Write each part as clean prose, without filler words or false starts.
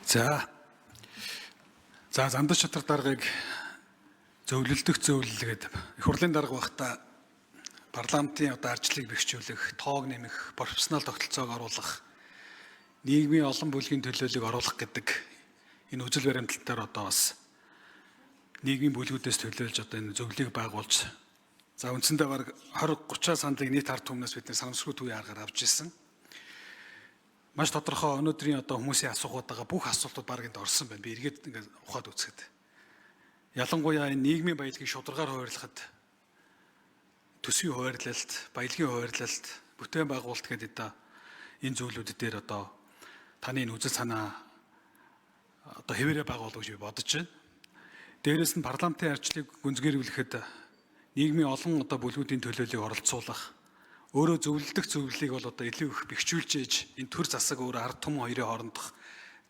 За зандаж шатар даргаыг зөвлөлдөх зөвлөлгээд их хурлын дарга багта парламентын арчлыг бэхжүүлэх, тоог нэмэх, профессионал тогтолцоог оруулах, нийгмийн олон бүлгийн төлөөллийг оруулах гэдэг энэ үзэл баримталтаар бас нийгмийн бүлгүүдээс төлөөлж энэ зөвлөлийг байгуулж үндсэндээ бараг 20-30 сандлыг нийт ард түмнээс бид санамсргүй төвийн аргаар авч ирсэн. Маш тодорхой өнөөдрийн хүмүүсийн асуугадаага бүх асуултууд баг энд орсон байна. Би эргээд ухаад үзэхэд. Ялангуяа энэ нийгмийн баялагийг шударгаар хуваарлахад төсвийн хуваарлалт, баялагын хуваарлалт, бүтээн байгуулалт гэдэг энэ зүйлүүд дээр таны энэ үзэл санаа хэвээрээ байгуулах гэж би бодож байна. Дээрээс нь парламентын арчлыг гүнзгийрүүлэхэд нийгмийн олон бүлгүүдийн төлөөллийг оролцуулах, өөрөө зөвлөлдөх зөвлөлийг бол илүү их бэхжүүлж ээж энэ төр засаг өөр ард түмэн хоёрын хоорондох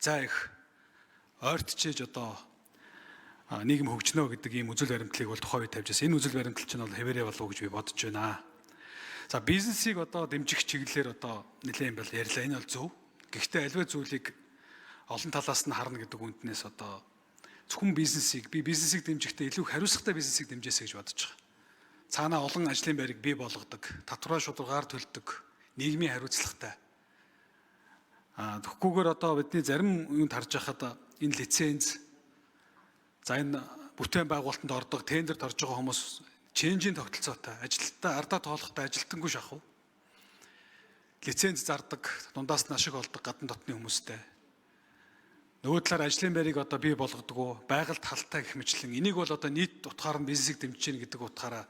за их ойртчээж нийгэм хөгжнө гэдэг ийм үзэл баримтлалыг бол тухайн үед тавьж байсан. Энэ үзэл баримтлал чинь бол хэвээрээ болов уу гэж би бодож байна. За бизнесийг дэмжих чиглэлээр нэлээд юм бол ярьлаа. Энэ бол зөв. Гэхдээ аливаа зүйлийг олон талаас нь харна гэдэг үнднээс зөвхөн бизнесийг дэмжихдээ илүү хариуцлагатай бизнесийг дэмжээсэй гэж бодож байгаа. Цаанаа олон ажлын байрыг бий болгодог, татвараа шударгаар төлдөг, нийгмийн хариуцлагатай. Тэгэхгүйгээр бидний зарим юунд харж байхад энэ лиценз, энэ бүтээн байгуулалтанд ордог, тендерт орж байгаа хүмүүс ченжийн тогтолцоотой, ажилтнаа ардаа тоолохтой ажилтангүй шахав. Лиценз зардаг, дундаас нь ашиг олдог гадна дотны хүмүүстэй. Нөгөө талаар ажлын байрыг бий болгодог, байгальд халтай гэх мэтлэн энийг бол нийт утгаар нь бизнесийг дэмжиж гэнэ гэдэг утгаараа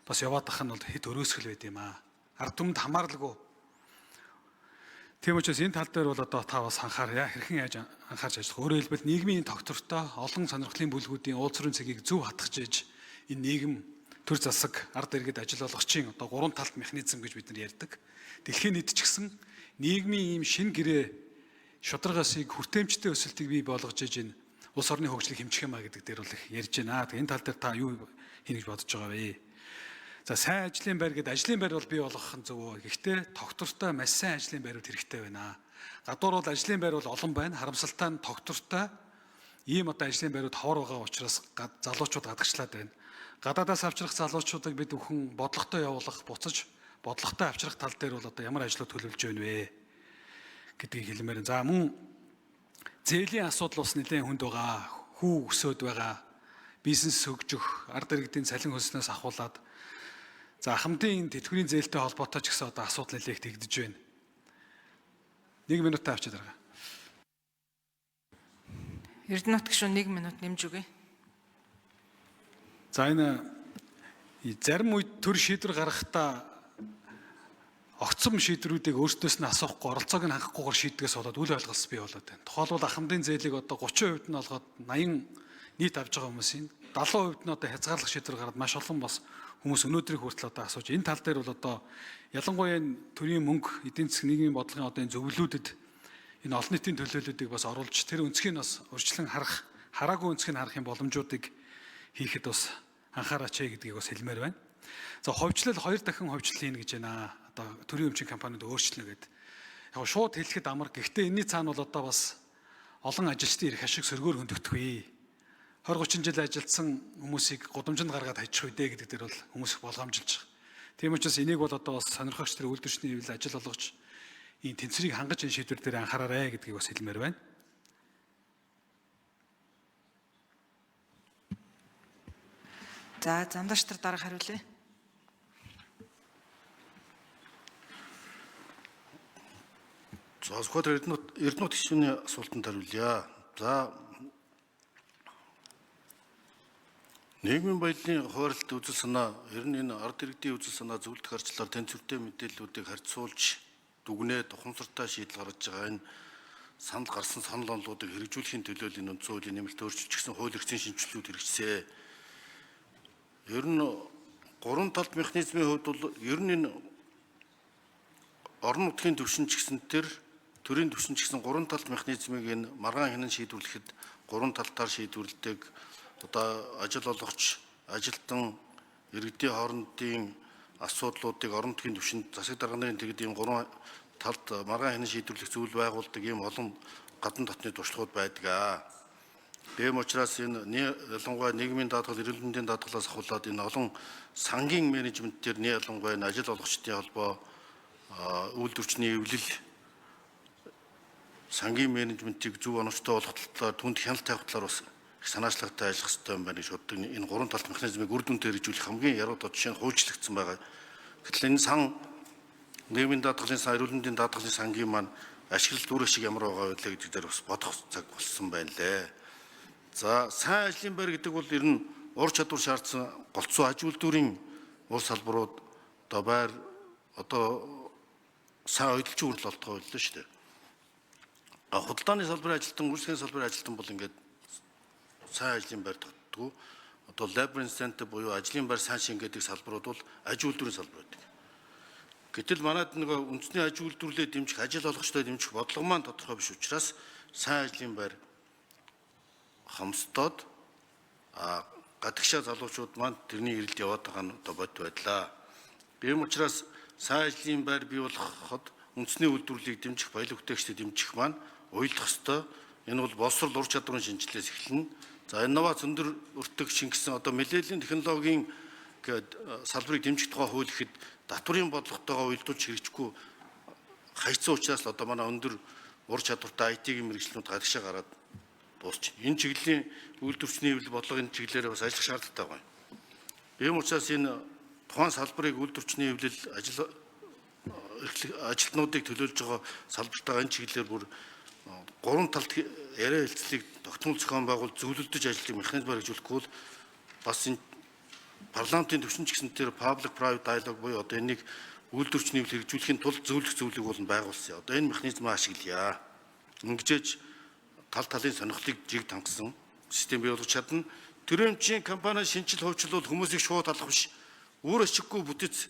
бас яваад ах нь бол хэд өрөөсгөл байд юм аа. Ард түмэнд хамааралгүй. Тийм учраас энэ тал дээр бол та бас анхаарья. Хэрхэн яаж анхаарч ажиллах. Өөрөөр хэлбэл нийгмийн тогтвортой олон сонирхлын бүлгүүдийн уулзрын цэгийг зөв хатгаж ээж энэ нийгэм төр засаг ард иргэд ажил олгогчийн гурван талт механизм гэж бид нар ярьдаг. Дэлхийн нийт ч гэсэн нийгмийн ийм шин гэрээ шударгаасыг хүртээмжтэй өсөлтийг бий болгож ээж энэ улс орны хөгжлийг хэмжих юмаа гэдэг дээр бол их ярьж байна. Энэ тал дээр та юу хийнэ гэж бодож байгаа вэ? За сайн ажлын байр гэдэг ажлын байр бол бий болгох нь зөв. Гэхдээ тогтвортой маш сайн ажлын байрууд хэрэгтэй байна. Гадуур бол ажлын байр бол олон байна. Харамсалтай нь тогтвортой ийм ажлын байрууд ховор байгаа учраас залуучууд гадагшлаад байна. Гадаадаас авчрах залуучуудыг бид бүхэн бодлоготой явуулах, буцаж бодлоготой авчрах тал дээр бол ямар ажлууд төлөвлөж байна вэ гэдгийг хэлмээр. За мөн зээлийн асуудал бас нэлээд хүнд байгаа. Хүү өсөд байгаа. Бизнес хөгжих, ард иргэдийн цалин хөлснөөс ахуулаад хамтын тэтгэврийн зээлтэй холбоотой ч гэсэн асуудал нэлээд тэгдэж байна. 1 минут авчид байгаа. Эрдэнэт гишүүн 1 минут нэмж өгье. За энэ зарим үед төр шийдвэр гаргахдаа огцом шийдвэрүүдийг өөртөөс нь асуухгүй оролцоог нь хангахгүйгээр шийдгээс болоод үл ойлголцол бий болоод байна. Тухайлбал ахмадын зээлийг 30% нь олгоод 80 нийт авж байгаа хүмүүсийн 70% нь хязгаарлах шийдвэр гаргаад маш олон бас хүмүүс өнөөдрийг хүртэл асууж энэ тал дээр бол ялангуяа төрийн мөнгө эдийн засгийн нийгмийн бодлогын энэ зөвлөлүүдэд энэ олон нийтийн төлөөллүүдийг бас оруулж тэр өнцгийг бас урьдчилан харах, хараагүй өнцгийг харах юм боломжуудыг хийхэд бас анхаараач гэдгийг бас хэлмээр байна. За ховчлол 2 дахин ховчлол хийнэ гэж байна. Төрийн өмчийн компаниуд өөрчлөнө гэдэг. Яг шууд хэлэхэд амар. Гэхдээ энэний цаана бол бас олон ажилчдын эрх ашиг сөргөөр хөндөгдөхгүй. 20-30 жил ажилдсан хүмүүсийг гудамжинд гаргаад хайчих үедээ гэдэг дээр бол хүмүүс болгоомжилж байгаа. Тийм учраас энийг бол бас сонирхогч тэр үйлдвэрчний хэвэл ажил олгогч энэ тэнцвэрийг хангаж энэ шийдвэр дээр анхаараарай гэдгийг бас хэлмээр байна. За зандаж шатар дарга хариулъя. За зөвхөн Эрдэнэт гишүүний асуултанд хариулъя. За нийгмийн баялагын хуваарлалт үзэл санаа ер нь энэ ард иргэдийн үзэл санаа зөвлөлдөх арчлаар тэнцвэртэй мэдээллүүдийг харьцуулж дүгнээд ухамсартай шийдэл гаргаж байгаа энэ санал гарсан санал онолуудыг хэрэгжүүлэхийн төлөө энэ үндсэн хуулийн нэмэлт өөрчлөлт хууль эрхцэн шинжилгүүд хэрэгжсэн. Ер нь гурван талт механизмын хувьд бол ер нь энэ орон нутгийн түвшин ч гэсэн төрийн түвшин ч гэсэн гурван талт механизмыг энэ маргаан хянан шийдвэрлэхэд гурван талтаар шийдвэрлэдэг. Ажил олгогч, ажилтан, иргэдийн хоорондын асуудлуудыг орон нутгийн түвшинд засаг дарга нарын тэгд ийм гурван талд маргаан хянан шийдвэрлэх зүйл байгуулдаг ийм олон гадна дотны туршлагууд байдаг. Тийм учраас энэ ялангуяа нийгмийн даатгал, эрүүл мэндийн даатгалаас ахуулаад энэ олон сангийн менежментээр ялангуяа энэ ажил олгогчдын холбоо, үйлдвэрчний эвлэл, сангийн менежментийг зөв оновчтой болгох талаар түнд хяналт тавих талаар бас их санаачлагтай ажиллах хэрэгтэй юм байна гэж боддог. Энэ гурван талт механизмыг үр дүнтэй хэрэгжүүлэх хамгийн яруу жишээ нь хуульчлагдсан байгаа. Гэтэл энэ сан нийгмийн даатгалын сан, эрүүл мэндийн даатгалын сангийн маань ашиглалт үр ашиг ямар байгаа вэ гэдэг дээр бас бодох цаг болсон байна лээ. За, сайн ажлын байр гэдэг бол ер нь ур чадвар шаардсан голцоо аж үйлдвэрийн ур салбарууд одоо байр сайн ойдолчин хүртэл олдгоо байлаа шүү дээ. Худалдааны салбарын ажилтан, үйлчлэгийн салбарын ажилтан бол ингээд сайн ажлын байр тогтдог. Одоо labor incentive буюу ажлын байр сайн шингээдэг салбарууд бол аж үйлдвэрийн салбар байдаг. Гэтэл манайд нэг үндэсний аж үйлдвэрлэлээ дэмжих, ажил олгогчдод дэмжих бодлого маань тодорхой биш учраас сайн ажлын байр хомсдоод гадагшаа залуучууд маань тэрний ирэлд яваад байгаа нь одоо бод байдлаа. Ийм учраас сайн ажлын байр бий болгоход үндэсний үйлдвэрлэлийг дэмжих, баялаг бүтээгчдийг дэмжих маань уйлдах ёстой. Энэ бол боловсрол ур чадварын шинжилгээс эхэлнэ. За, инновац өндөр өртөг шингэсэн одоо мэдээллийн технологийн салбарыг дэмжих тухай хууль ихэд татврын бодлоготойгоо уялдуулж хэрэгжихгүй хайцсан учраас одоо манай өндөр ур чадвартай IT-ийн мэргэжлүүд гадагшаа гараад дуусч. Энэ чиглэлийн үйлдвэрчний эвлэл бодлогын чиглэлээр бас ажиллах шаардлагатай байна. Ийм учраас энэ тухайн салбарыг үйлдвэрчний эвлэл ажилтнуудыг төлөөлж байгаа салбартаа энэ чиглэлээр бүр гурван талд яриа хэлцлийг тогтмол зохион байгуул зөвлөлдөж ажиллах механизмаар хэрэгжүүлэхгүй бол бас энэ парламентын төвшин ч гэсэн тэр public private dialogue буюу одоо энийг үйлдвэрчний эвлэл хэрэгжүүлэхийн тулд зөвлөх зүйлийг бол байгуулсан. Одоо энэ механизмаа ашиглая. Ингэжээж тал талын сонирхлыг жиг тангасан систем бий болгож чадна. Төрөмчийн компани шинжил хувьчлал хүмүүсийг шууд алах биш. Үр ашиггүй бүтэц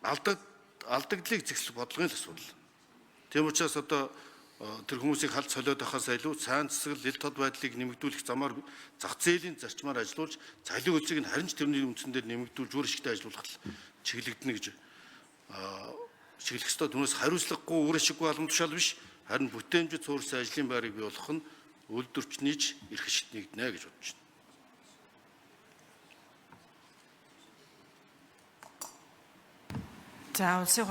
алдагдлыг зэгсэх бодлогын асуудал. Тийм учраас одоо тэр хүмүүсийг халд солиод байхаас илүү сайн засаг, ил тод байдлыг нэмэгдүүлэх замаар зах зээлийн зарчмаар ажиллуулж, цалин хөлсийг нь харин ч тэрний үндсэн дээр нэмэгдүүлж үр ашигтай ажиллуулах чиглэгдэнэ гэж чиглэх ёстой. Түүнээс хариуцлагагүй үр ашиггүй албан тушаал биш, харин бүтээмжит суурьсан ажлын байрыг бий болгох нь үйлдвэрчнийч эрх ашигт нэгдэнэ гэж бодож байна. За, улсын